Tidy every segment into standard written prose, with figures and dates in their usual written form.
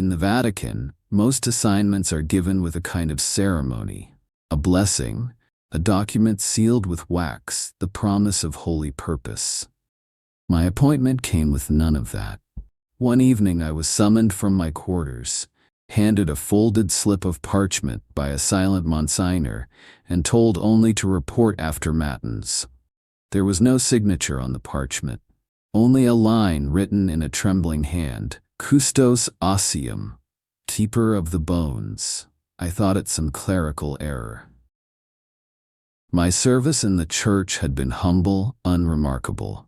In the Vatican, most assignments are given with a kind of ceremony, a blessing, a document sealed with wax, the promise of holy purpose. My appointment came with none of that. One evening I was summoned from my quarters, handed a folded slip of parchment by a silent Monsignor, and told only to report after matins. There was no signature on the parchment, only a line written in a trembling hand, Custos Ossium, keeper of the bones. I thought it some clerical error. My service in the church had been humble, unremarkable.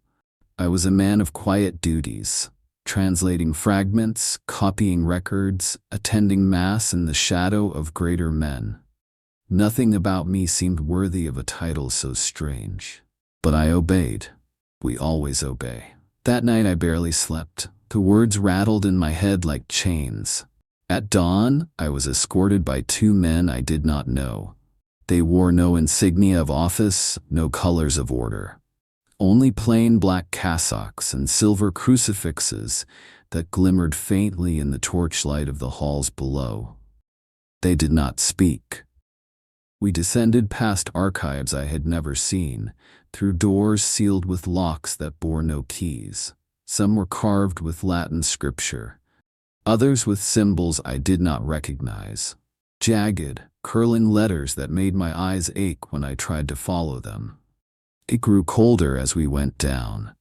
I was a man of quiet duties, translating fragments, copying records, attending Mass in the shadow of greater men. Nothing about me seemed worthy of a title so strange. But I obeyed. We always obey. That night I barely slept. The words rattled in my head like chains. At dawn, I was escorted by two men I did not know. They wore no insignia of office, no colors of order. Only plain black cassocks and silver crucifixes that glimmered faintly in the torchlight of the halls below. They did not speak. We descended past archives I had never seen, through doors sealed with locks that bore no keys. Some were carved with Latin scripture, others with symbols I did not recognize. Jagged, curling letters that made my eyes ache when I tried to follow them. It grew colder as we went down.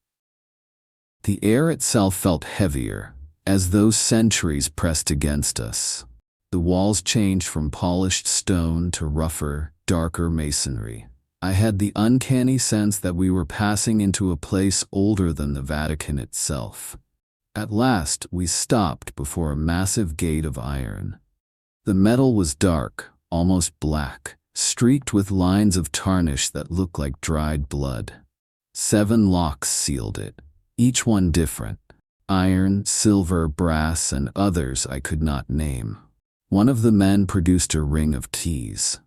The air itself felt heavier, as though centuries pressed against us. The walls changed from polished stone to rougher, darker masonry. I had the uncanny sense that we were passing into a place older than the Vatican itself. At last, we stopped before a massive gate of iron. The metal was dark, almost black, streaked with lines of tarnish that looked like dried blood. 7 locks sealed it, each one different. Iron, silver, brass, and others I could not name. One of the men produced a ring of keys.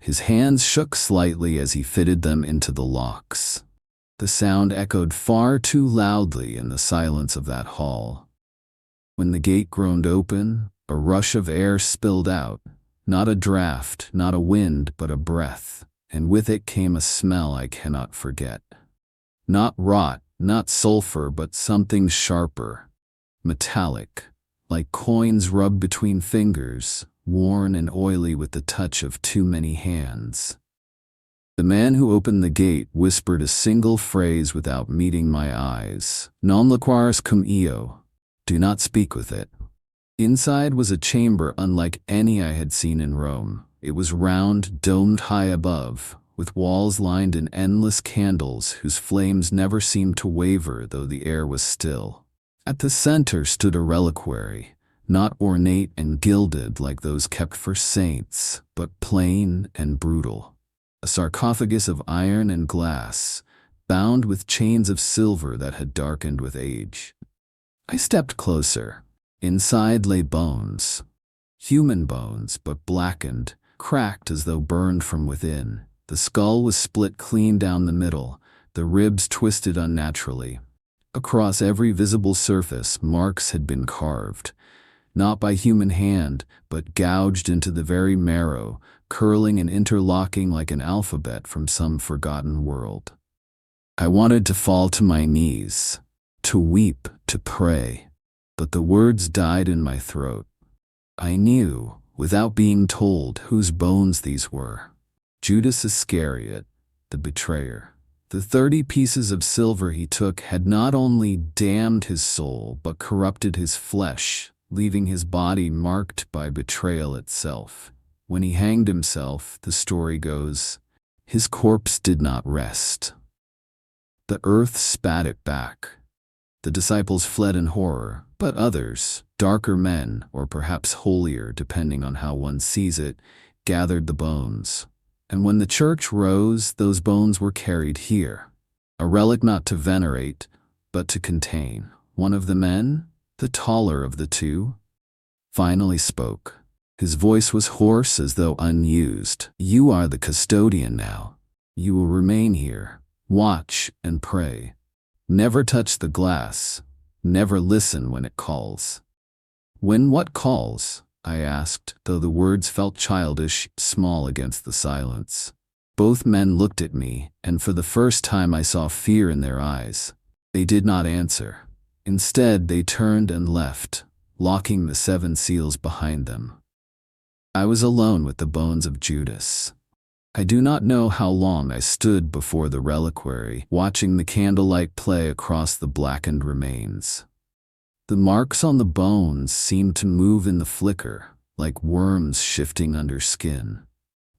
His hands shook slightly as he fitted them into the locks. The sound echoed far too loudly in the silence of that hall. When the gate groaned open, a rush of air spilled out. Not a draft, not a wind, but a breath, and with it came a smell I cannot forget. Not rot, not sulfur, but something sharper, metallic, like coins rubbed between fingers, worn and oily with the touch of too many hands. The man who opened the gate whispered a single phrase without meeting my eyes. Non liquaris cum eo. Do not speak with it. Inside was a chamber unlike any I had seen in Rome. It was round, domed high above, with walls lined in endless candles whose flames never seemed to waver though the air was still. At the center stood a reliquary, not ornate and gilded like those kept for saints, but plain and brutal. A sarcophagus of iron and glass, bound with chains of silver that had darkened with age. I stepped closer. Inside lay bones. Human bones, but blackened, cracked as though burned from within. The skull was split clean down the middle, the ribs twisted unnaturally. Across every visible surface, marks had been carved. Not by human hand, but gouged into the very marrow, curling and interlocking like an alphabet from some forgotten world. I wanted to fall to my knees, to weep, to pray, but the words died in my throat. I knew, without being told, whose bones these were. Judas Iscariot, the betrayer. The 30 pieces of silver he took had not only damned his soul, but corrupted his flesh, leaving his body marked by betrayal itself. When he hanged himself, the story goes, his corpse did not rest. The earth spat it back. The disciples fled in horror, but others, darker men, or perhaps holier depending on how one sees it, gathered the bones. And when the church rose, those bones were carried here, a relic not to venerate, but to contain. One of the men, the taller of the two, finally spoke. His voice was hoarse as though unused. You are the custodian now. You will remain here. Watch and pray. Never touch the glass. Never listen when it calls. When what calls? I asked, though the words felt childish, small against the silence. Both men looked at me, and for the first time I saw fear in their eyes. They did not answer. Instead, they turned and left, locking the 7 seals behind them. I was alone with the bones of Judas. I do not know how long I stood before the reliquary, watching the candlelight play across the blackened remains. The marks on the bones seemed to move in the flicker, like worms shifting under skin.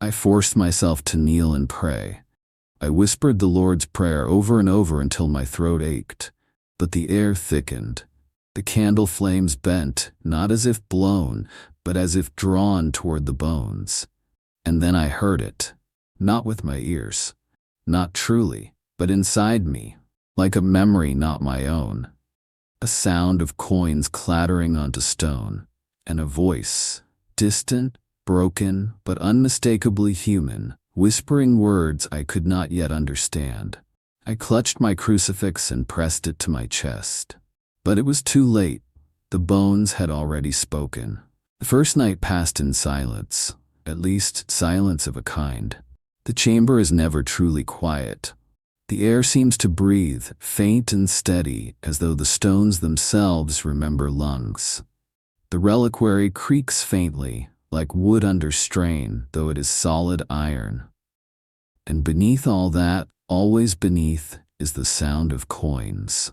I forced myself to kneel and pray. I whispered the Lord's Prayer over and over until my throat ached, but the air thickened. The candle flames bent, not as if blown, but as if drawn toward the bones. And then I heard it, not with my ears, not truly, but inside me, like a memory not my own. A sound of coins clattering onto stone, and a voice, distant, broken, but unmistakably human, whispering words I could not yet understand. I clutched my crucifix and pressed it to my chest. But it was too late. The bones had already spoken. The first night passed in silence, at least silence of a kind. The chamber is never truly quiet. The air seems to breathe, faint and steady, as though the stones themselves remember lungs. The reliquary creaks faintly, like wood under strain, though it is solid iron. And beneath all that, always beneath, is the sound of coins.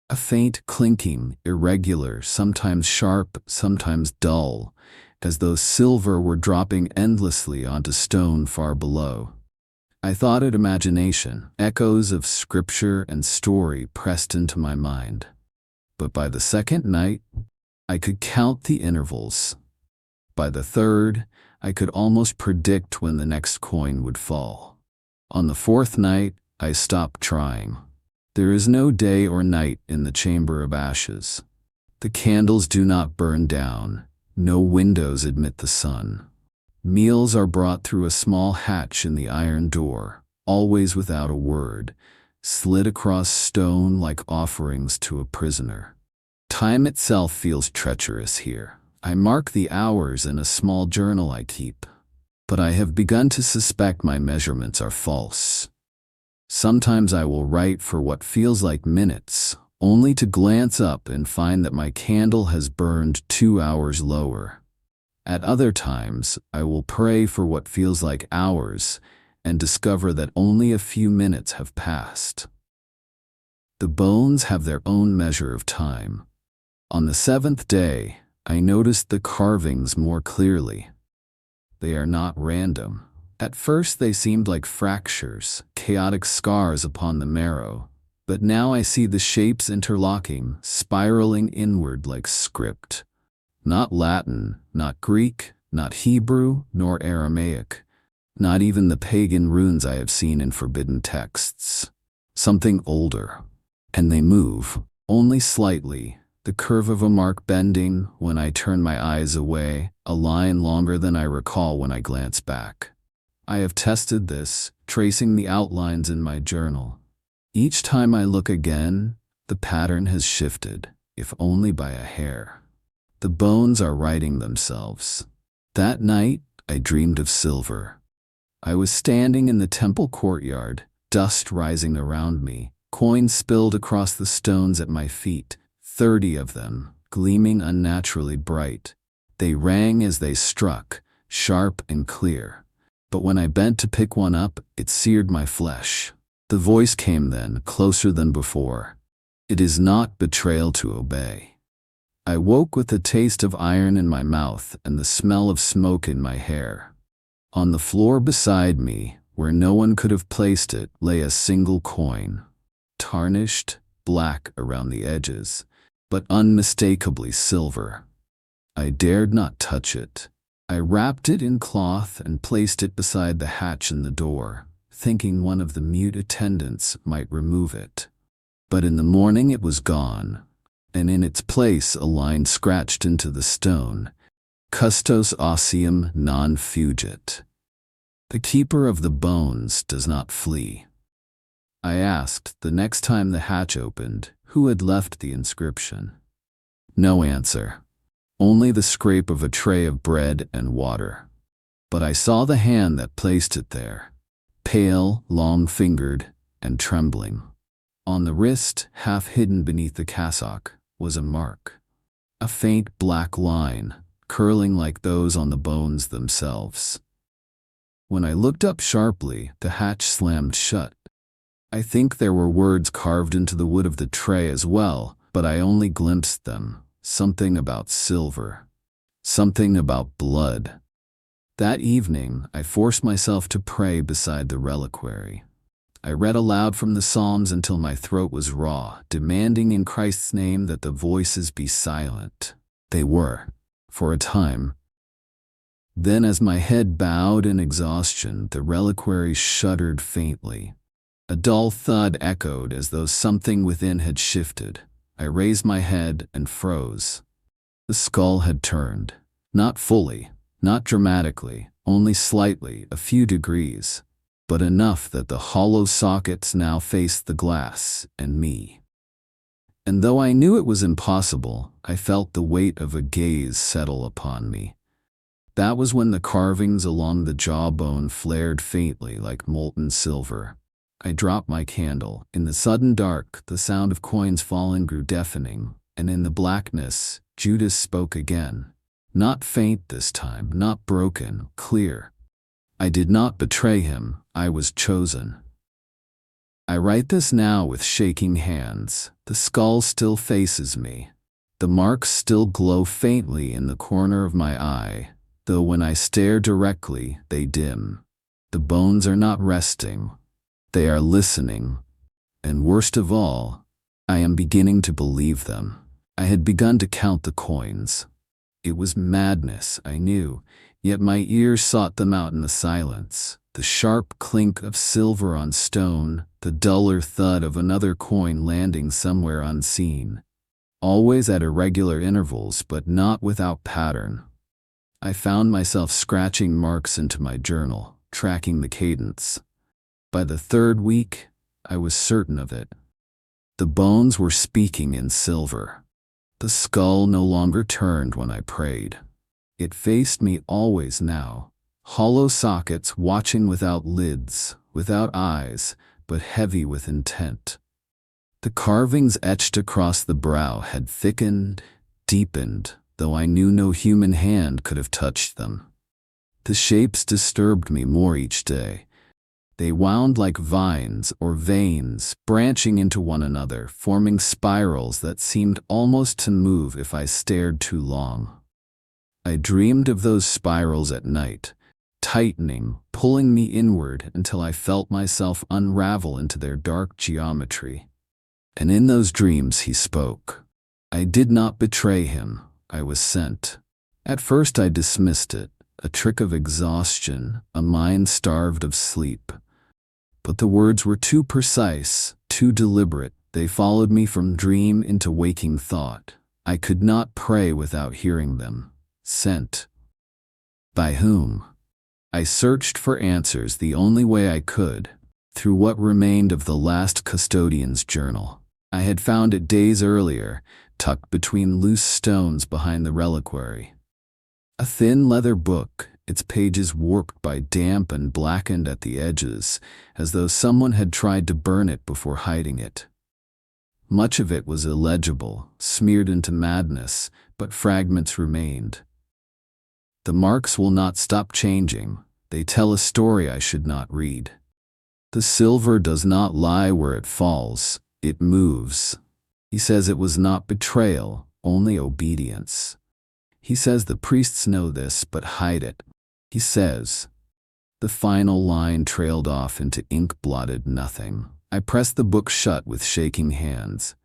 A faint clinking, irregular, sometimes sharp, sometimes dull, as though silver were dropping endlessly onto stone far below. I thought it imagination, echoes of scripture and story pressed into my mind. But by the second night, I could count the intervals. By the third, I could almost predict when the next coin would fall. On the fourth night, I stopped trying. There is no day or night in the chamber of ashes. The candles do not burn down. No windows admit the sun. Meals are brought through a small hatch in the iron door, always without a word, slid across stone like offerings to a prisoner. Time itself feels treacherous here. I mark the hours in a small journal I keep, but I have begun to suspect my measurements are false. Sometimes I will write for what feels like minutes, only to glance up and find that my candle has burned 2 hours lower. At other times, I will pray for what feels like hours and discover that only a few minutes have passed. The bones have their own measure of time. On the 7th day, I noticed the carvings more clearly. They are not random. At first they seemed like fractures, chaotic scars upon the marrow, but now I see the shapes interlocking, spiraling inward like script. Not Latin, not Greek, not Hebrew, nor Aramaic, not even the pagan runes I have seen in forbidden texts. Something older. And they move, only slightly, the curve of a mark bending when I turn my eyes away, a line longer than I recall when I glance back. I have tested this, tracing the outlines in my journal. Each time I look again, the pattern has shifted, if only by a hair. The bones are writing themselves. That night, I dreamed of silver. I was standing in the temple courtyard, dust rising around me, coins spilled across the stones at my feet, 30 of them, gleaming unnaturally bright. They rang as they struck, sharp and clear. But when I bent to pick one up, it seared my flesh. The voice came then, closer than before. It is not betrayal to obey. I woke with the taste of iron in my mouth and the smell of smoke in my hair. On the floor beside me, where no one could have placed it, lay a single coin. Tarnished, black around the edges, but unmistakably silver. I dared not touch it. I wrapped it in cloth and placed it beside the hatch in the door, thinking one of the mute attendants might remove it. But in the morning it was gone, and in its place a line scratched into the stone, Custos ossium non fugit. The keeper of the bones does not flee. I asked, the next time the hatch opened, who had left the inscription. No answer. only the scrape of a tray of bread and water. But I saw the hand that placed it there, pale, long-fingered, and trembling. On the wrist, half hidden beneath the cassock, was a mark. A faint black line, curling like those on the bones themselves. When I looked up sharply, the hatch slammed shut. I think there were words carved into the wood of the tray as well, but I only glimpsed them. Something about silver. Something about blood. That evening, I forced myself to pray beside the reliquary. I read aloud from the Psalms until my throat was raw, demanding in Christ's name that the voices be silent. They were, for a time. Then as my head bowed in exhaustion, the reliquary shuddered faintly. A dull thud echoed as though something within had shifted. I raised my head and froze. The skull had turned. Not fully, not dramatically, only slightly, a few degrees, but enough that the hollow sockets now faced the glass and me. And though I knew it was impossible, I felt the weight of a gaze settle upon me. That was when the carvings along the jawbone flared faintly like molten silver. I dropped my candle. In the sudden dark, the sound of coins falling grew deafening, and in the blackness, Judas spoke again. Not faint this time, not broken, clear. I did not betray him, I was chosen. I write this now with shaking hands. The skull still faces me. The marks still glow faintly in the corner of my eye, though when I stare directly, they dim. The bones are not resting. They are listening. And worst of all, I am beginning to believe them. I had begun to count the coins. It was madness, I knew, yet my ears sought them out in the silence. The sharp clink of silver on stone, the duller thud of another coin landing somewhere unseen. Always at irregular intervals, but not without pattern. I found myself scratching marks into my journal, tracking the cadence. By the third week, I was certain of it. The bones were speaking in silver. The skull no longer turned when I prayed. It faced me always now. Hollow sockets watching without lids, without eyes, but heavy with intent. The carvings etched across the brow had thickened, deepened, though I knew no human hand could have touched them. The shapes disturbed me more each day. They wound like vines or veins, branching into one another, forming spirals that seemed almost to move if I stared too long. I dreamed of those spirals at night, tightening, pulling me inward until I felt myself unravel into their dark geometry. And in those dreams he spoke. I did not betray him. I was sent. At first I dismissed it, a trick of exhaustion, a mind starved of sleep. But the words were too precise, too deliberate. They followed me from dream into waking thought. I could not pray without hearing them. Sent. By whom? I searched for answers the only way I could, through what remained of the last custodian's journal. I had found it days earlier, tucked between loose stones behind the reliquary. A thin leather book, its pages warped by damp and blackened at the edges, as though someone had tried to burn it before hiding it. Much of it was illegible, smeared into madness, but fragments remained. The marks will not stop changing. They tell a story I should not read. The silver does not lie where it falls, it moves. He says it was not betrayal, only obedience. He says the priests know this but hide it. He says. The final line trailed off into ink-blotted nothing. I pressed the book shut with shaking hands.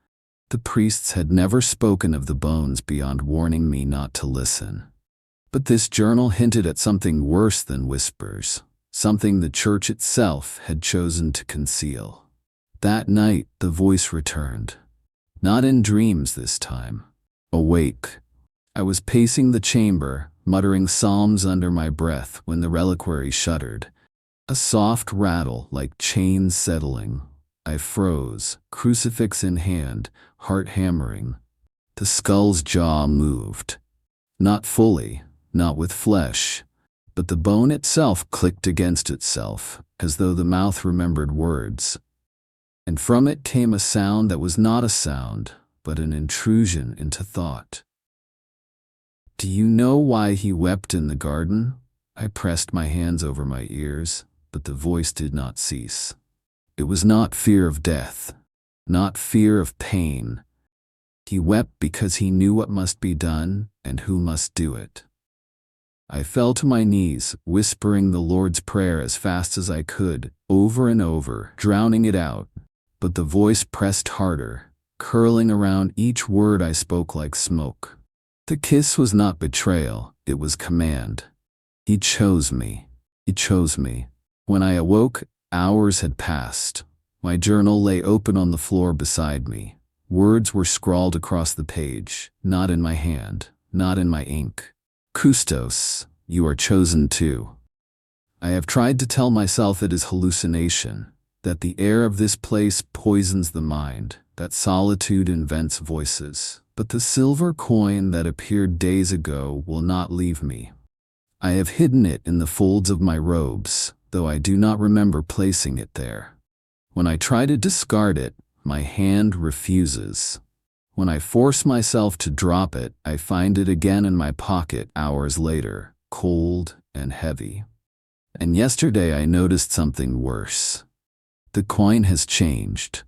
The priests had never spoken of the bones beyond warning me not to listen. But this journal hinted at something worse than whispers, something the church itself had chosen to conceal. That night, the voice returned. Not in dreams this time. Awake. I was pacing the chamber, muttering psalms under my breath when the reliquary shuddered. A soft rattle like chains settling. I froze, crucifix in hand, heart hammering. The skull's jaw moved. Not fully, not with flesh, but the bone itself clicked against itself, as though the mouth remembered words. And from it came a sound that was not a sound, but an intrusion into thought. Do you know why he wept in the garden? I pressed my hands over my ears, but the voice did not cease. It was not fear of death, not fear of pain. He wept because he knew what must be done and who must do it. I fell to my knees, whispering the Lord's Prayer as fast as I could, over and over, drowning it out. But the voice pressed harder, curling around each word I spoke like smoke. The kiss was not betrayal, it was command. He chose me. He chose me. When I awoke, hours had passed. My journal lay open on the floor beside me. Words were scrawled across the page, not in my hand, not in my ink. Christos, you are chosen too. I have tried to tell myself it is hallucination, that the air of this place poisons the mind, that solitude invents voices. But the silver coin that appeared days ago will not leave me. I have hidden it in the folds of my robes, though I do not remember placing it there. When I try to discard it, my hand refuses. When I force myself to drop it, I find it again in my pocket hours later, cold and heavy. And yesterday I noticed something worse. The coin has changed.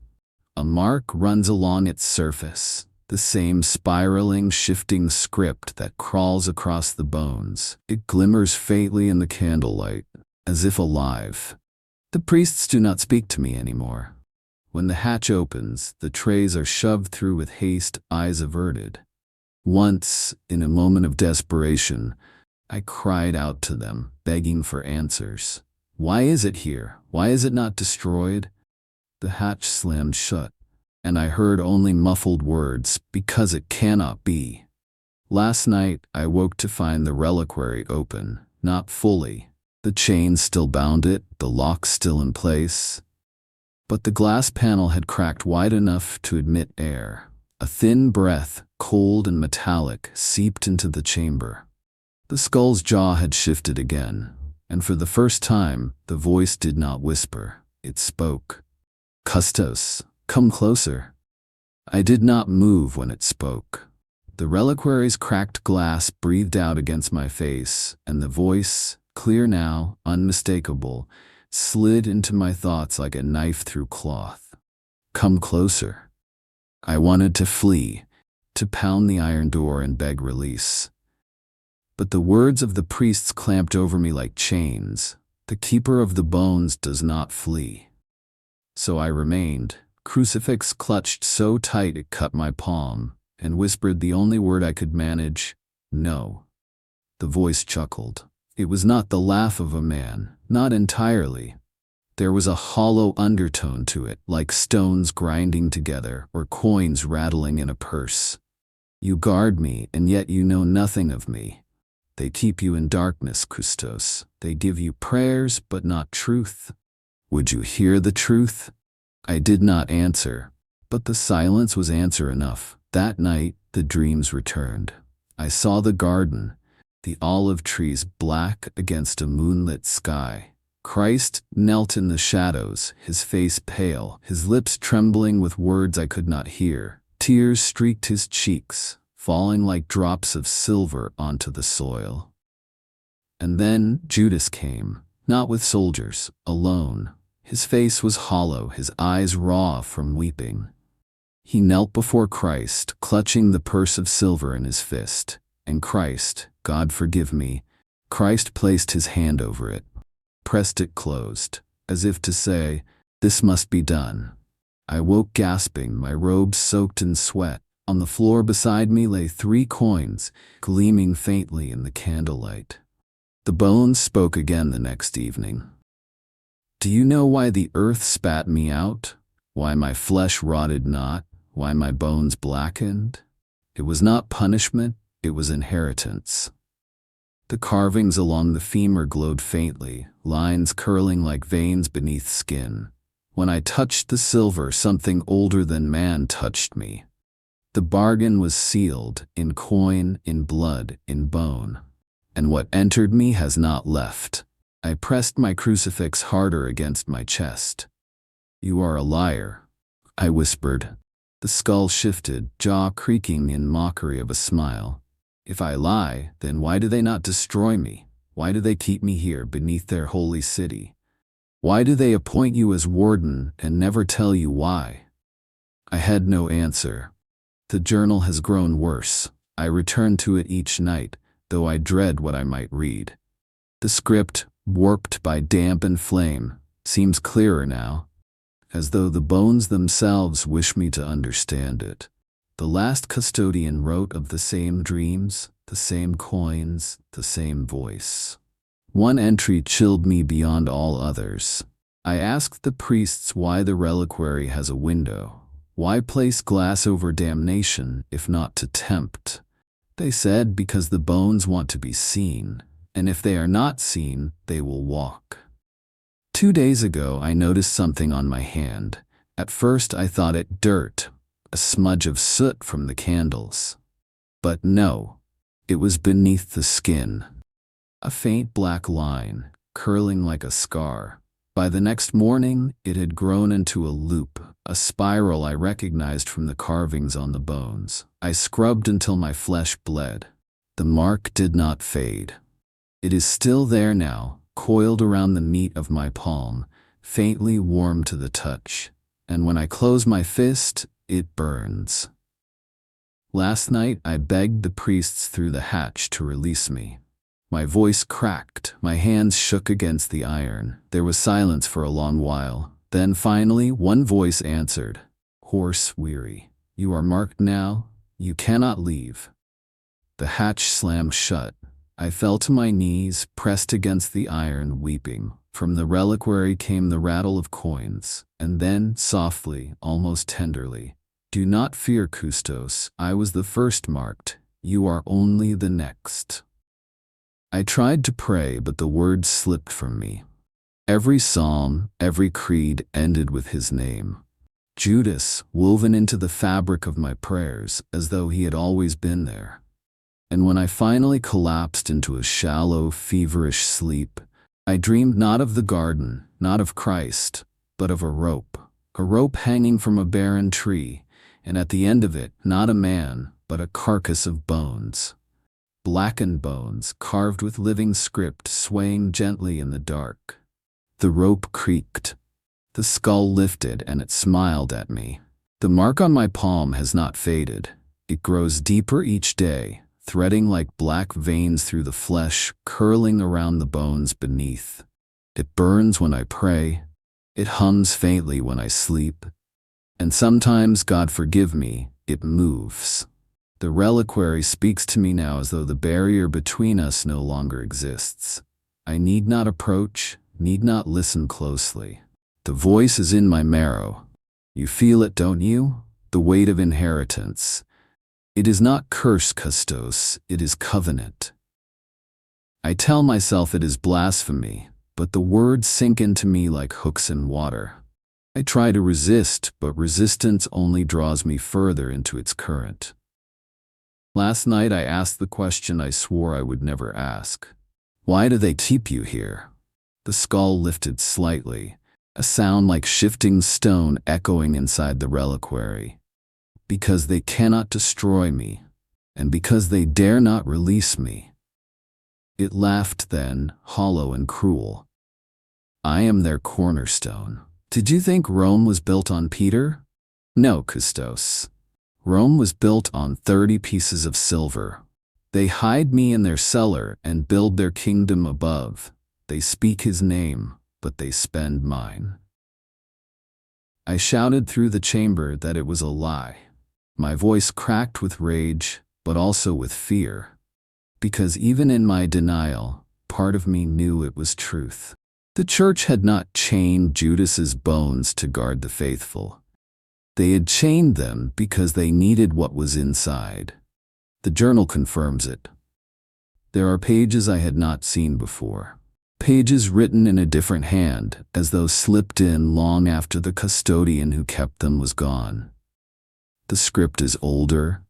A mark runs along its surface, the same spiraling, shifting script that crawls across the bones. It glimmers faintly in the candlelight, as if alive. The priests do not speak to me anymore. When the hatch opens, the trays are shoved through with haste, eyes averted. Once, in a moment of desperation, I cried out to them, begging for answers. Why is it here? Why is it not destroyed? The hatch slammed shut, and I heard only muffled words, because it cannot be. Last night, I woke to find the reliquary open, not fully. The chain still bound it, the lock still in place. But the glass panel had cracked wide enough to admit air. A thin breath, cold and metallic, seeped into the chamber. The skull's jaw had shifted again, and for the first time, the voice did not whisper. It spoke. Christos, come closer. I did not move when it spoke. The reliquary's cracked glass breathed out against my face, and the voice, clear now, unmistakable, slid into my thoughts like a knife through cloth. Come closer. I wanted to flee, to pound the iron door and beg release. But the words of the priests clamped over me like chains. The keeper of the bones does not flee. So I remained, crucifix clutched so tight it cut my palm, and whispered the only word I could manage, no. The voice chuckled. It was not the laugh of a man, not entirely. There was a hollow undertone to it, like stones grinding together or coins rattling in a purse. You guard me, and yet you know nothing of me. They keep you in darkness, Christos. They give you prayers, but not truth. Would you hear the truth? I did not answer, but the silence was answer enough. That night, the dreams returned. I saw the garden, the olive trees black against a moonlit sky. Christ knelt in the shadows, his face pale, his lips trembling with words I could not hear. Tears streaked his cheeks, falling like drops of silver onto the soil. And then Judas came, not with soldiers, alone. His face was hollow, his eyes raw from weeping. He knelt before Christ, clutching the purse of silver in his fist. And Christ, God forgive me, Christ placed his hand over it, pressed it closed, as if to say, this must be done. I woke gasping, my robes soaked in sweat. On the floor beside me lay 3 coins, gleaming faintly in the candlelight. The bones spoke again the next evening. Do you know why the earth spat me out? Why my flesh rotted not? Why my bones blackened? It was not punishment, it was inheritance. The carvings along the femur glowed faintly, lines curling like veins beneath skin. When I touched the silver, something older than man touched me. The bargain was sealed, in coin, in blood, in bone. And what entered me has not left. I pressed my crucifix harder against my chest. "You are a liar," I whispered. The skull shifted, jaw creaking in mockery of a smile. "If I lie, then why do they not destroy me? Why do they keep me here beneath their holy city? Why do they appoint you as warden and never tell you why?" I had no answer. The journal has grown worse. I return to it each night, though I dread what I might read. The script, warped by damp and flame, seems clearer now, as though the bones themselves wish me to understand it. The last custodian wrote of the same dreams, the same coins, the same voice. One entry chilled me beyond all others. I asked the priests why the reliquary has a window. Why place glass over damnation, if not to tempt? They said because the bones want to be seen, and if they are not seen, they will walk. 2 days ago, I noticed something on my hand. At first, I thought it dirt, a smudge of soot from the candles. But no, it was beneath the skin. A faint black line, curling like a scar. By the next morning, it had grown into a loop, a spiral I recognized from the carvings on the bones. I scrubbed until my flesh bled. The mark did not fade. It is still there now, coiled around the meat of my palm, faintly warm to the touch. And when I close my fist, it burns. Last night, I begged the priests through the hatch to release me. My voice cracked, my hands shook against the iron. There was silence for a long while. Then finally, one voice answered, hoarse, weary. "You are marked now. You cannot leave." The hatch slammed shut. I fell to my knees, pressed against the iron, weeping. From the reliquary came the rattle of coins, and then, softly, almost tenderly, "Do not fear, Custos. I was the first marked. You are only the next." I tried to pray, but the words slipped from me. Every psalm, every creed ended with his name. Judas, woven into the fabric of my prayers, as though he had always been there. And when I finally collapsed into a shallow, feverish sleep, I dreamed not of the garden, not of Christ, but of a rope hanging from a barren tree, and at the end of it, not a man, but a carcass of bones. Blackened bones, carved with living script, swaying gently in the dark. The rope creaked. The skull lifted, and it smiled at me. The mark on my palm has not faded. It grows deeper each day, threading like black veins through the flesh, curling around the bones beneath. It burns when I pray. It hums faintly when I sleep. And sometimes, God forgive me, it moves. The reliquary speaks to me now as though the barrier between us no longer exists. I need not approach, need not listen closely. The voice is in my marrow. You feel it, don't you? The weight of inheritance. It is not curse, Custos, it is covenant. I tell myself it is blasphemy, but the words sink into me like hooks in water. I try to resist, but resistance only draws me further into its current. Last night I asked the question I swore I would never ask. Why do they keep you here? The skull lifted slightly, a sound like shifting stone echoing inside the reliquary. Because they cannot destroy me, and because they dare not release me. It laughed then, hollow and cruel. I am their cornerstone. Did you think Rome was built on Peter? No, Custos. Rome was built on 30 pieces of silver. They hide me in their cellar and build their kingdom above. They speak his name, but they spend mine. I shouted through the chamber that it was a lie. My voice cracked with rage, but also with fear. Because even in my denial, part of me knew it was truth. The church had not chained Judas's bones to guard the faithful. They had chained them because they needed what was inside. The journal confirms it. There are pages I had not seen before. Pages written in a different hand, as though slipped in long after the custodian who kept them was gone. The script is older,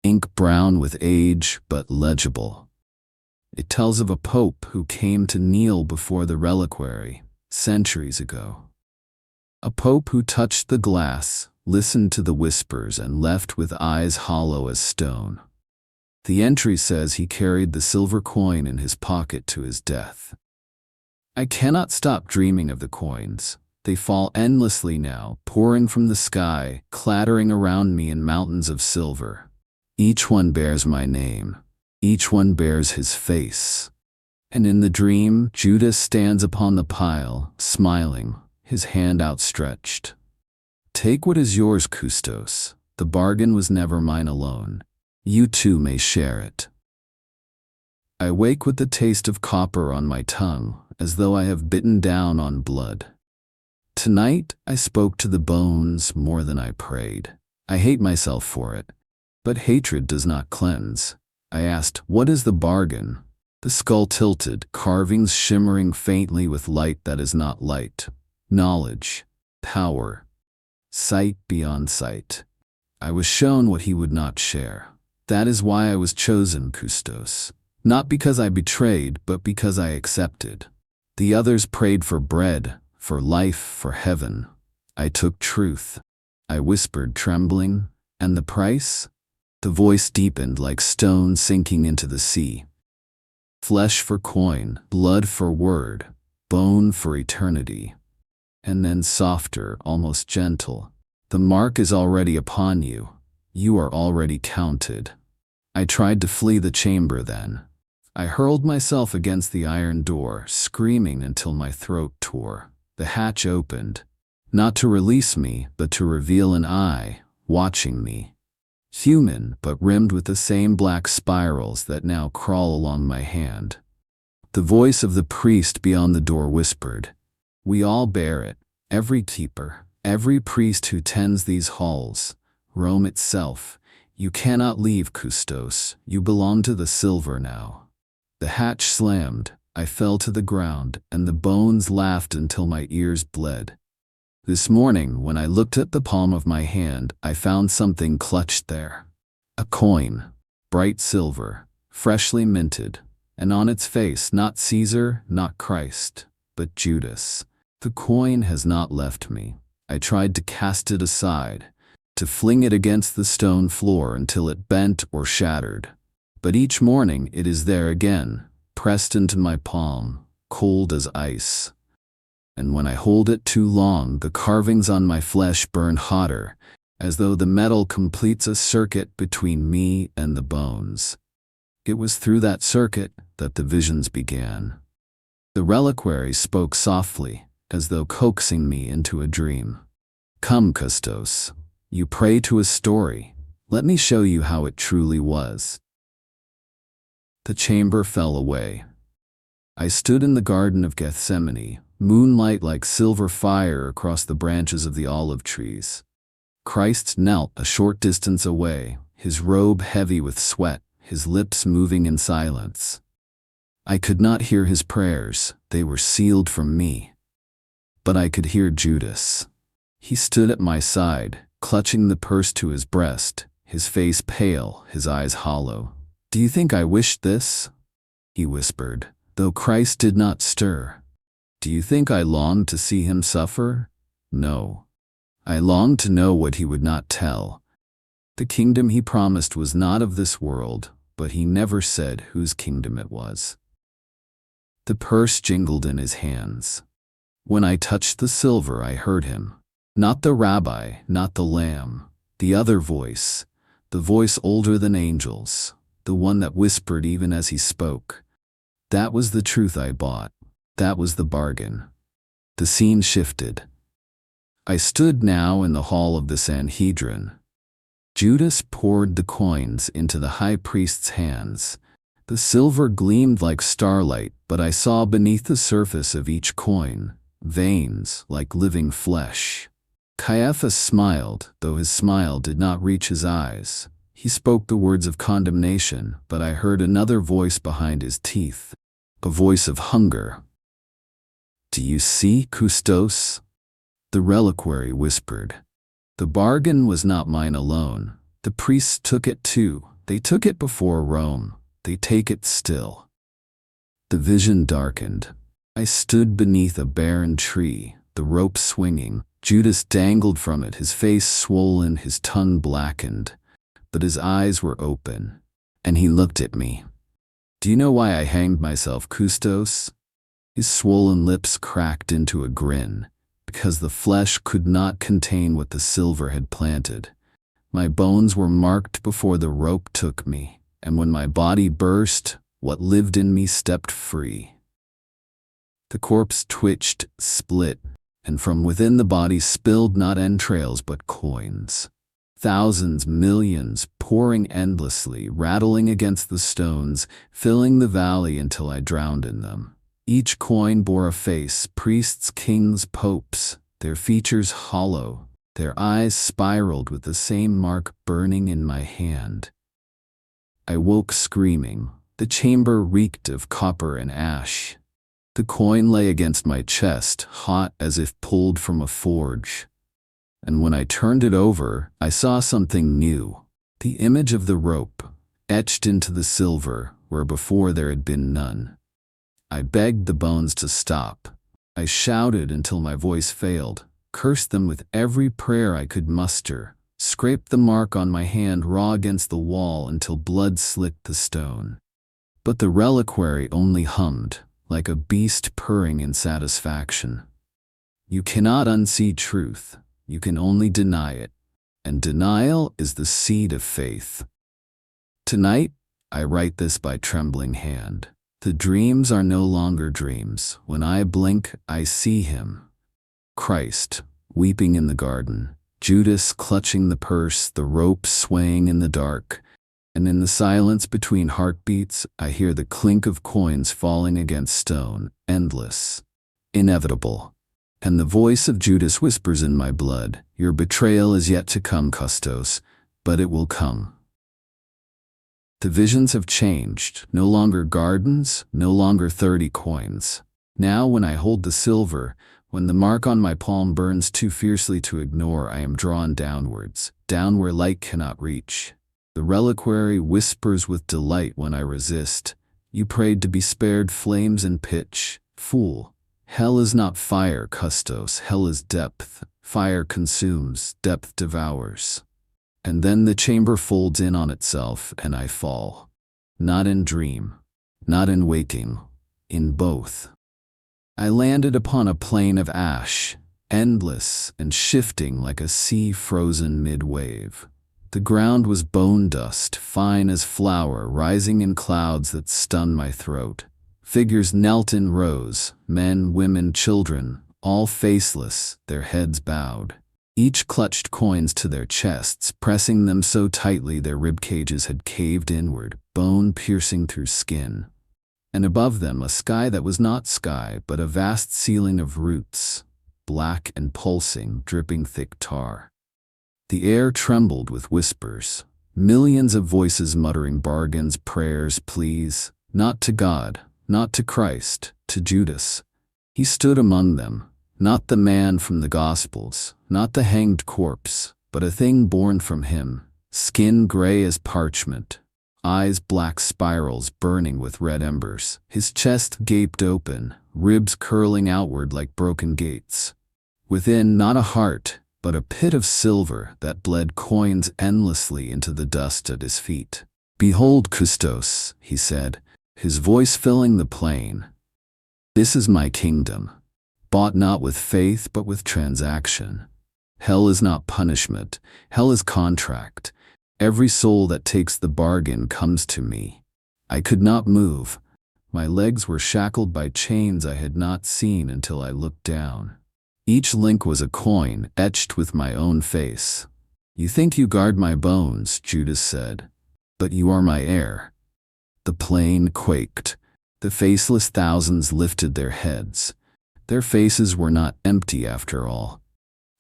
ink brown with age, but legible. It tells of a pope who came to kneel before the reliquary centuries ago. A pope who touched the glass, listened to the whispers, and left with eyes hollow as stone. The entry says he carried the silver coin in his pocket to his death. I cannot stop dreaming of the coins. They fall endlessly now, pouring from the sky, clattering around me in mountains of silver. Each one bears my name. Each one bears his face. And in the dream, Judas stands upon the pile, smiling, his hand outstretched. Take what is yours, Custos. The bargain was never mine alone. You too may share it. I wake with the taste of copper on my tongue, as though I have bitten down on blood. Tonight, I spoke to the bones more than I prayed. I hate myself for it, but hatred does not cleanse. I asked, what is the bargain? The skull tilted, carvings shimmering faintly with light that is not light. Knowledge, power, sight beyond sight. I was shown what he would not share. That is why I was chosen, Custos. Not because I betrayed, but because I accepted. The others prayed for bread, for life, for heaven. I took truth. I whispered, trembling. And the price? The voice deepened like stone sinking into the sea. Flesh for coin, blood for word, bone for eternity. And then softer, almost gentle. The mark is already upon you. You are already counted. I tried to flee the chamber then. I hurled myself against the iron door, screaming until my throat tore. The hatch opened, not to release me, but to reveal an eye, watching me. Human, but rimmed with the same black spirals that now crawl along my hand. The voice of the priest beyond the door whispered, we all bear it, every keeper, every priest who tends these halls, Rome itself. You cannot leave, Custos, you belong to the silver now. The hatch slammed, I fell to the ground, and the bones laughed until my ears bled. This morning, when I looked at the palm of my hand, I found something clutched there. A coin, bright silver, freshly minted, and on its face not Caesar, not Christ, but Judas. The coin has not left me. I tried to cast it aside, to fling it against the stone floor until it bent or shattered. But each morning it is there again, pressed into my palm, cold as ice. And when I hold it too long, the carvings on my flesh burn hotter, as though the metal completes a circuit between me and the bones. It was through that circuit that the visions began. The reliquary spoke softly, as though coaxing me into a dream. Come, Custos, you pray to a story. Let me show you how it truly was. The chamber fell away. I stood in the Garden of Gethsemane, moonlight like silver fire across the branches of the olive trees. Christ knelt a short distance away, his robe heavy with sweat, his lips moving in silence. I could not hear his prayers, they were sealed from me. But I could hear Judas. He stood at my side, clutching the purse to his breast, his face pale, his eyes hollow. Do you think I wished this? He whispered, though Christ did not stir. Do you think I longed to see him suffer? No. I longed to know what he would not tell. The kingdom he promised was not of this world, but he never said whose kingdom it was. The purse jingled in his hands. When I touched the silver, I heard him. Not the rabbi, not the lamb, the other voice, the voice older than angels, the one that whispered even as he spoke. That was the truth I bought. That was the bargain. The scene shifted. I stood now in the hall of the Sanhedrin. Judas poured the coins into the high priest's hands. The silver gleamed like starlight, but I saw beneath the surface of each coin veins like living flesh. Caiaphas smiled, though his smile did not reach his eyes. He spoke the words of condemnation, but I heard another voice behind his teeth, a voice of hunger. Do you see, Custos? The reliquary whispered. The bargain was not mine alone. The priests took it too. They took it before Rome. They take it still. The vision darkened. I stood beneath a barren tree, the rope swinging. Judas dangled from it, his face swollen, his tongue blackened. But his eyes were open, and he looked at me. "Do you know why I hanged myself, Custos?" His swollen lips cracked into a grin. Because the flesh could not contain what the silver had planted. My bones were marked before the rope took me, and when my body burst, what lived in me stepped free. The corpse twitched, split, and from within the body spilled not entrails but coins. Thousands, millions, pouring endlessly, rattling against the stones, filling the valley until I drowned in them. Each coin bore a face, priests, kings, popes, their features hollow, their eyes spiraled with the same mark burning in my hand. I woke screaming. The chamber reeked of copper and ash. The coin lay against my chest, hot as if pulled from a forge. And when I turned it over, I saw something new. The image of the rope, etched into the silver, where before there had been none. I begged the bones to stop. I shouted until my voice failed, cursed them with every prayer I could muster, scraped the mark on my hand raw against the wall until blood slit the stone. But the reliquary only hummed, like a beast purring in satisfaction. You cannot unsee truth, you can only deny it, and denial is the seed of faith. Tonight, I write this by trembling hand. The dreams are no longer dreams. When I blink, I see him. Christ, weeping in the garden, Judas clutching the purse, the rope swaying in the dark, and in the silence between heartbeats, I hear the clink of coins falling against stone, endless, inevitable. And the voice of Judas whispers in my blood, "Your betrayal is yet to come, Custos, but it will come." The visions have changed. No longer gardens, no longer 30 coins. Now when I hold the silver, when the mark on my palm burns too fiercely to ignore, I am drawn downwards, down where light cannot reach. The reliquary whispers with delight when I resist. You prayed to be spared flames and pitch. Fool. Hell is not fire, Custos. Hell is depth. Fire consumes, depth devours. And then the chamber folds in on itself, and I fall. Not in dream, not in waking, in both. I landed upon a plain of ash, endless and shifting like a sea frozen mid-wave. The ground was bone dust, fine as flour, rising in clouds that stunned my throat. Figures knelt in rows, men, women, children, all faceless, their heads bowed. Each clutched coins to their chests, pressing them so tightly their rib cages had caved inward, bone piercing through skin. And above them a sky that was not sky, but a vast ceiling of roots, black and pulsing, dripping thick tar. The air trembled with whispers, millions of voices muttering bargains, prayers, pleas, not to God, not to Christ, to Judas. He stood among them. Not the man from the Gospels, not the hanged corpse, but a thing born from him, skin gray as parchment, eyes black spirals burning with red embers. His chest gaped open, ribs curling outward like broken gates. Within not a heart, but a pit of silver that bled coins endlessly into the dust at his feet. "Behold, Custos," he said, his voice filling the plain. "This is my kingdom. Bought not with faith but with transaction. Hell is not punishment, hell is contract. Every soul that takes the bargain comes to me." I could not move. My legs were shackled by chains I had not seen until I looked down. Each link was a coin, etched with my own face. "You think you guard my bones," Judas said, "but you are my heir." The plain quaked. The faceless thousands lifted their heads. Their faces were not empty after all.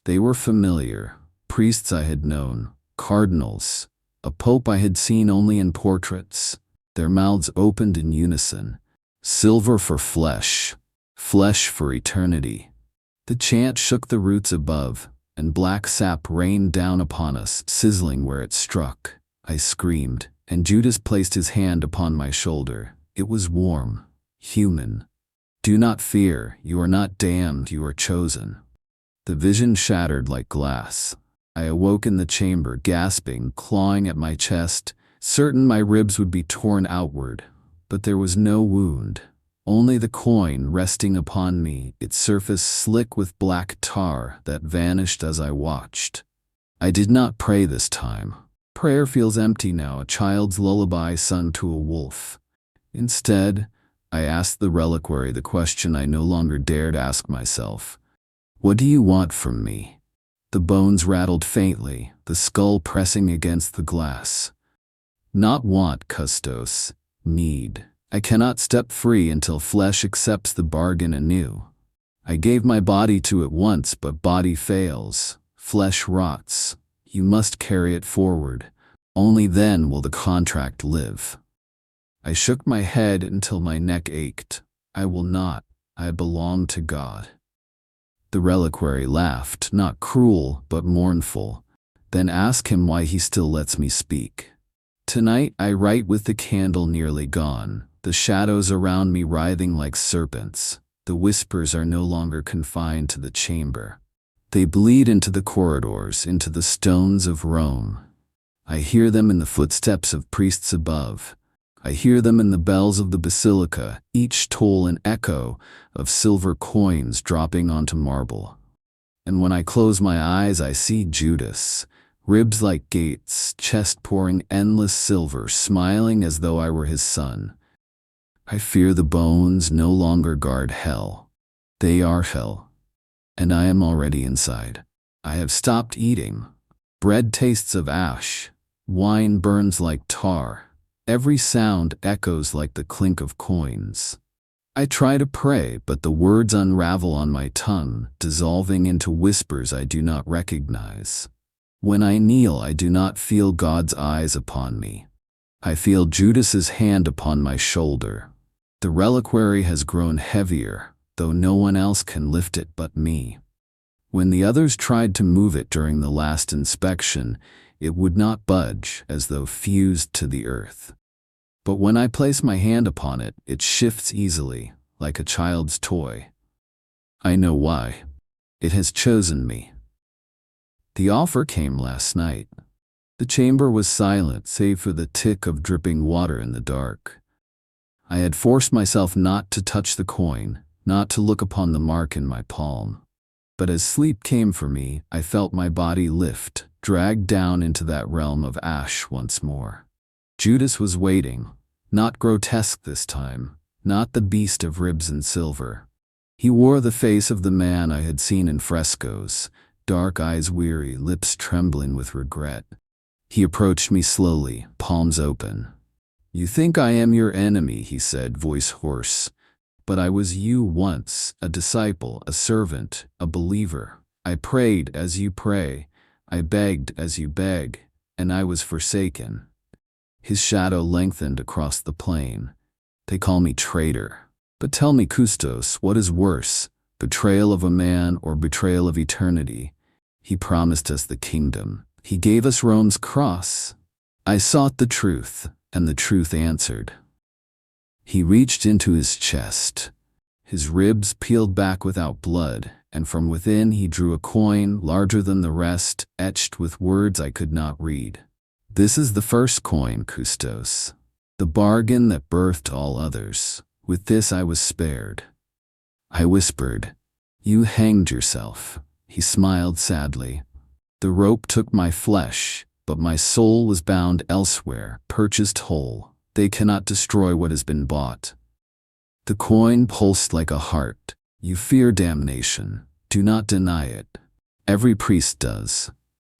They were familiar, priests I had known, cardinals, a pope I had seen only in portraits. Their mouths opened in unison. Silver for flesh, flesh for eternity. The chant shook the roots above. and black sap rained down upon us, sizzling where it struck. I screamed, and Judas placed his hand upon my shoulder. It was warm, human. "Do not fear, you are not damned, you are chosen." The vision shattered like glass. I awoke in the chamber, gasping, clawing at my chest, certain my ribs would be torn outward. But there was no wound, only the coin resting upon me, its surface slick with black tar that vanished as I watched. I did not pray this time. Prayer feels empty now, a child's lullaby sung to a wolf. Instead, I asked the reliquary the question I no longer dared ask myself. "What do you want from me?" The bones rattled faintly, the skull pressing against the glass. "Not want, Custos. Need. I cannot step free until flesh accepts the bargain anew. I gave my body to it once, but body fails. Flesh rots. You must carry it forward. Only then will the contract live." I shook my head until my neck ached. "I will not. I belong to God." The reliquary laughed, not cruel, but mournful. "Then ask him why he still lets me speak." Tonight I write with the candle nearly gone, the shadows around me writhing like serpents. The whispers are no longer confined to the chamber. They bleed into the corridors, into the stones of Rome. I hear them in the footsteps of priests above. I hear them in the bells of the basilica, each toll an echo of silver coins dropping onto marble. And when I close my eyes, I see Judas, ribs like gates, chest pouring endless silver, smiling as though I were his son. I fear the bones no longer guard hell. They are hell. And I am already inside. I have stopped eating. Bread tastes of ash. Wine burns like tar. Every sound echoes like the clink of coins. I try to pray, but the words unravel on my tongue, dissolving into whispers I do not recognize. When I kneel, I do not feel God's eyes upon me. I feel Judas's hand upon my shoulder. The reliquary has grown heavier, though no one else can lift it but me. When the others tried to move it during the last inspection, it would not budge, as though fused to the earth. But when I place my hand upon it, it shifts easily, like a child's toy. I know why. It has chosen me. The offer came last night. The chamber was silent, save for the tick of dripping water in the dark. I had forced myself not to touch the coin, not to look upon the mark in my palm. But as sleep came for me, I felt my body lift, dragged down into that realm of ash once more. Judas was waiting, not grotesque this time, not the beast of ribs and silver. He wore the face of the man I had seen in frescoes, dark eyes weary, lips trembling with regret. He approached me slowly, palms open. "You think I am your enemy," he said, voice hoarse. "But I was you once, a disciple, a servant, a believer. I prayed as you pray, I begged as you beg, and I was forsaken." His shadow lengthened across the plain. "They call me traitor. But tell me, Custos, what is worse, betrayal of a man or betrayal of eternity? He promised us the kingdom. He gave us Rome's cross. I sought the truth, and the truth answered." He reached into his chest. His ribs peeled back without blood, and from within he drew a coin larger than the rest, etched with words I could not read. "This is the first coin, Custos. The bargain that birthed all others. With this I was spared." I whispered, "You hanged yourself." He smiled sadly. "The rope took my flesh, but my soul was bound elsewhere, purchased whole. They cannot destroy what has been bought." The coin pulsed like a heart. "You fear damnation. Do not deny it. Every priest does.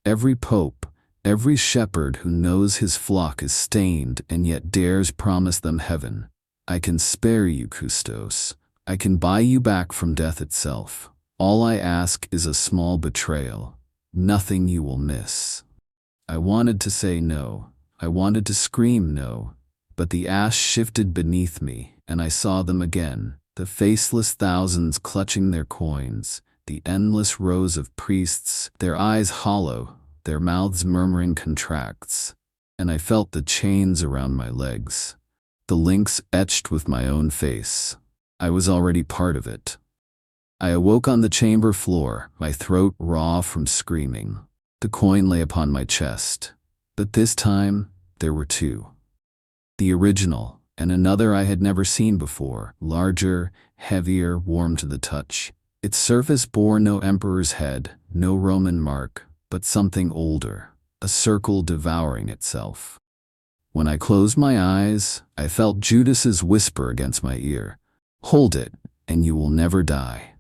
Every pope, every shepherd who knows his flock is stained and yet dares promise them heaven. I can spare you, Custos. I can buy you back from death itself. All I ask is a small betrayal. Nothing you will miss." I wanted to say no. I wanted to scream no. But the ash shifted beneath me, and I saw them again, the faceless thousands clutching their coins, the endless rows of priests, their eyes hollow, their mouths murmuring contracts, and I felt the chains around my legs, the links etched with my own face. I was already part of it. I awoke on the chamber floor, my throat raw from screaming. The coin lay upon my chest, but this time there were two. The original, and another I had never seen before, larger, heavier, warm to the touch. Its surface bore no emperor's head, no Roman mark, but something older, a circle devouring itself. When I closed my eyes, I felt Judas's whisper against my ear, "Hold it, and you will never die."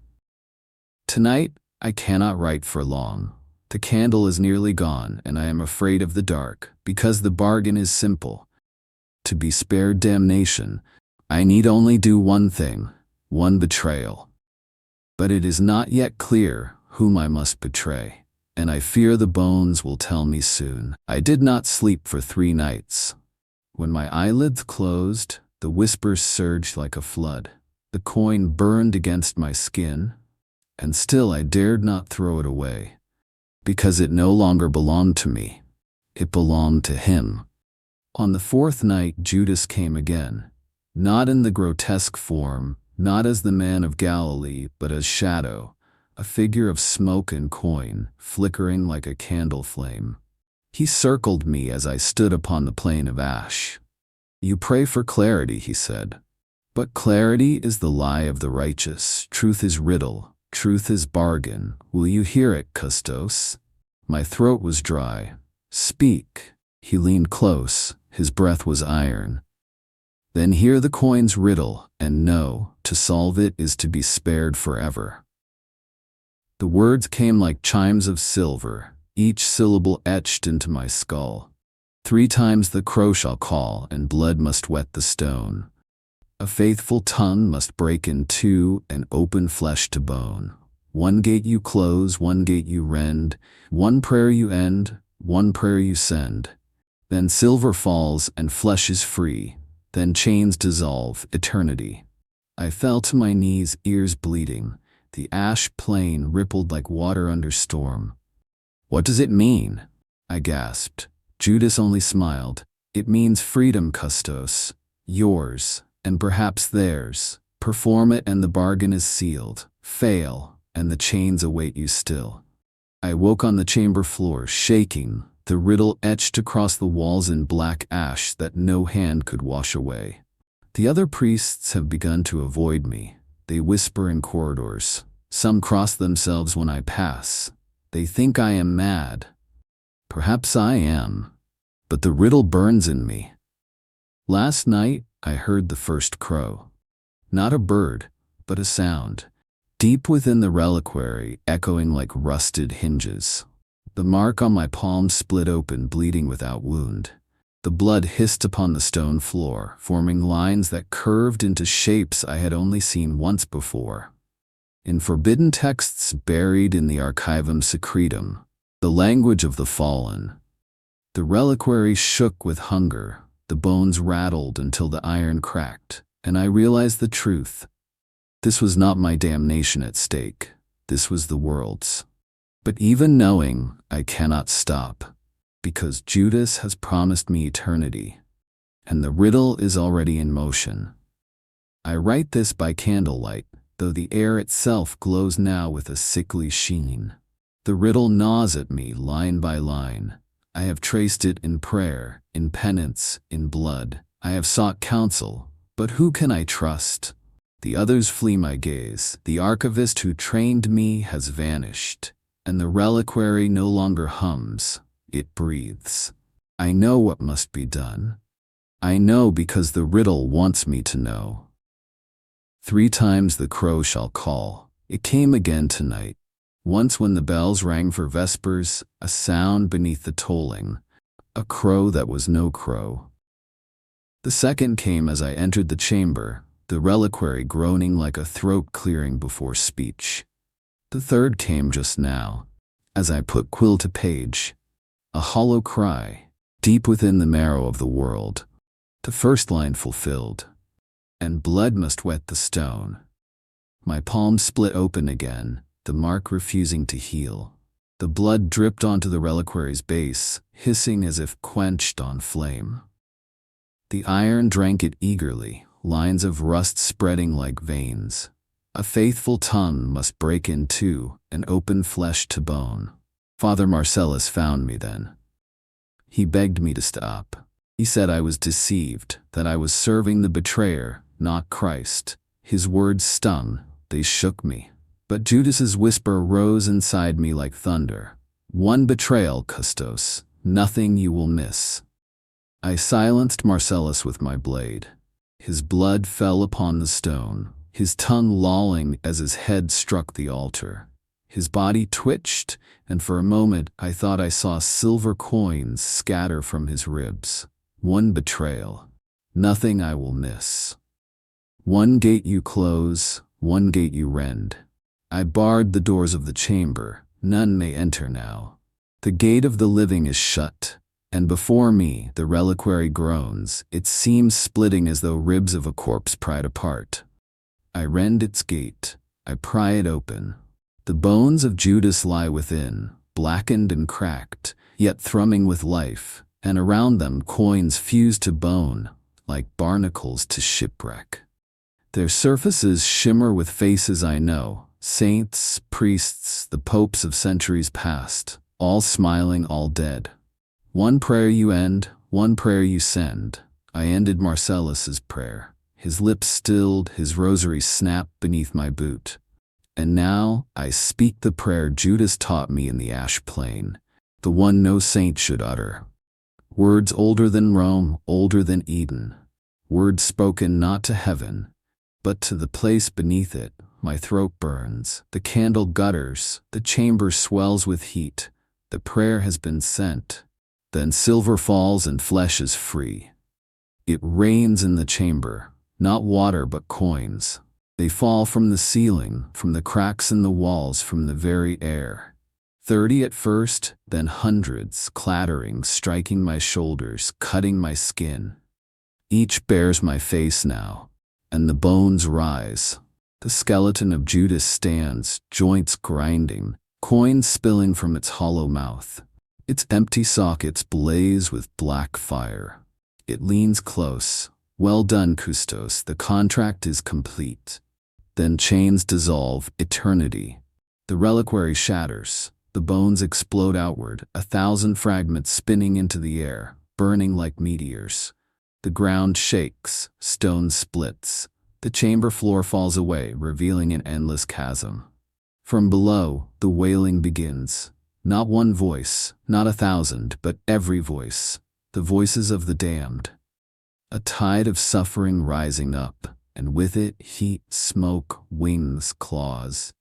Tonight, I cannot write for long. The candle is nearly gone, and I am afraid of the dark, because the bargain is simple. To be spared damnation, I need only do one thing, one betrayal. But it is not yet clear whom I must betray, and I fear the bones will tell me soon. I did not sleep for 3 nights. When my eyelids closed, the whispers surged like a flood. The coin burned against my skin, and still I dared not throw it away, because it no longer belonged to me. It belonged to him. On the 4th night, Judas came again, not in the grotesque form, not as the man of Galilee, but as shadow, a figure of smoke and coin, flickering like a candle flame. He circled me as I stood upon the plain of ash. "You pray for clarity," he said. "But clarity is the lie of the righteous. Truth is riddle. Truth is bargain. Will you hear it, Custos?" My throat was dry. "Speak." He leaned close. His breath was iron. "Then hear the coin's riddle, and know, to solve it is to be spared forever." The words came like chimes of silver, each syllable etched into my skull. 3 times the crow shall call, and blood must wet the stone. A faithful tongue must break in 2 and open flesh to bone. 1 gate you close, 1 gate you rend, 1 prayer you end, 1 prayer you send. Then silver falls and flesh is free, then chains dissolve, eternity. I fell to my knees, ears bleeding. The ash plain rippled like water under storm. "What does it mean?" I gasped. Judas only smiled. "It means freedom, Custos. Yours, and perhaps theirs. Perform it and the bargain is sealed. Fail, and the chains await you still." I woke on the chamber floor, shaking, the riddle etched across the walls in black ash that no hand could wash away. The other priests have begun to avoid me. They whisper in corridors. Some cross themselves when I pass. They think I am mad. Perhaps I am, but the riddle burns in me. Last night, I heard the first crow. Not a bird, but a sound, deep within the reliquary, echoing like rusted hinges. The mark on my palm split open, bleeding without wound. The blood hissed upon the stone floor, forming lines that curved into shapes I had only seen once before. In forbidden texts buried in the Archivum Secretum, the language of the fallen. The reliquary shook with hunger, the bones rattled until the iron cracked, and I realized the truth. This was not my damnation at stake. This was the world's. But even knowing, I cannot stop, because Judas has promised me eternity, and the riddle is already in motion. I write this by candlelight, though the air itself glows now with a sickly sheen. The riddle gnaws at me line by line. I have traced it in prayer, in penance, in blood. I have sought counsel, but who can I trust? The others flee my gaze. The archivist who trained me has vanished, and the reliquary no longer hums, it breathes. I know what must be done. I know because the riddle wants me to know. 3 times the crow shall call. It came again tonight. Once when the bells rang for vespers, a sound beneath the tolling, a crow that was no crow. The second came as I entered the chamber, the reliquary groaning like a throat clearing before speech. The third came just now, as I put quill to page, a hollow cry, deep within the marrow of the world. The first line fulfilled, and blood must wet the stone. My palm split open again, the mark refusing to heal. The blood dripped onto the reliquary's base, hissing as if quenched on flame. The iron drank it eagerly, lines of rust spreading like veins. A faithful tongue must break in two and open flesh to bone. Father Marcellus found me then. He begged me to stop. He said I was deceived, that I was serving the betrayer, not Christ. His words stung, they shook me. But Judas's whisper rose inside me like thunder. One betrayal, Custos, nothing you will miss. I silenced Marcellus with my blade. His blood fell upon the stone, his tongue lolling as his head struck the altar. His body twitched, and for a moment I thought I saw silver coins scatter from his ribs. One betrayal, nothing I will miss. One gate you close, one gate you rend. I barred the doors of the chamber, none may enter now. The gate of the living is shut, and before me the reliquary groans, its seams splitting as though ribs of a corpse pried apart. I rend its gate, I pry it open. The bones of Judas lie within, blackened and cracked, yet thrumming with life, and around them coins fuse to bone, like barnacles to shipwreck. Their surfaces shimmer with faces I know, saints, priests, the popes of centuries past, all smiling, all dead. One prayer you end, one prayer you send. I ended Marcellus's prayer. His lips stilled, his rosary snapped beneath my boot. And now I speak the prayer Judas taught me in the ash plain, the one no saint should utter. Words older than Rome, older than Eden. Words spoken not to heaven, but to the place beneath it. My throat burns, the candle gutters, the chamber swells with heat. The prayer has been sent. Then silver falls and flesh is free. It rains in the chamber, not water but coins. They fall from the ceiling, from the cracks in the walls, from the very air. 30 at first, then hundreds, clattering, striking my shoulders, cutting my skin. Each bears my face now, and the bones rise. The skeleton of Judas stands, joints grinding, coins spilling from its hollow mouth. Its empty sockets blaze with black fire. It leans close. Well done, Custos, the contract is complete. Then chains dissolve, eternity. The reliquary shatters. The bones explode outward, 1,000 fragments spinning into the air, burning like meteors. The ground shakes, stone splits. The chamber floor falls away, revealing an endless chasm. From below, the wailing begins. Not one voice, not 1,000, but every voice. The voices of the damned. A tide of suffering rising up, and with it heat, smoke, wings, claws.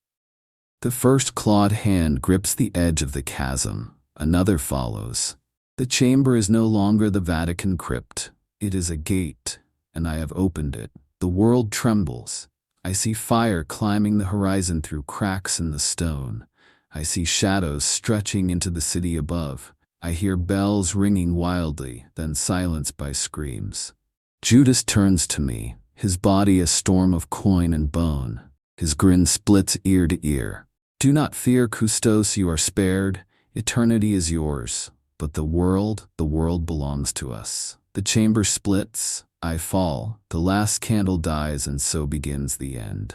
The first clawed hand grips the edge of the chasm. Another follows. The chamber is no longer the Vatican crypt. It is a gate, and I have opened it. The world trembles. I see fire climbing the horizon through cracks in the stone. I see shadows stretching into the city above. I hear bells ringing wildly, then silenced by screams. Judas turns to me, his body a storm of coin and bone. His grin splits ear to ear. Do not fear, Custos, you are spared. Eternity is yours. But the world belongs to us. The chamber splits. I fall, the last candle dies, and so begins the end.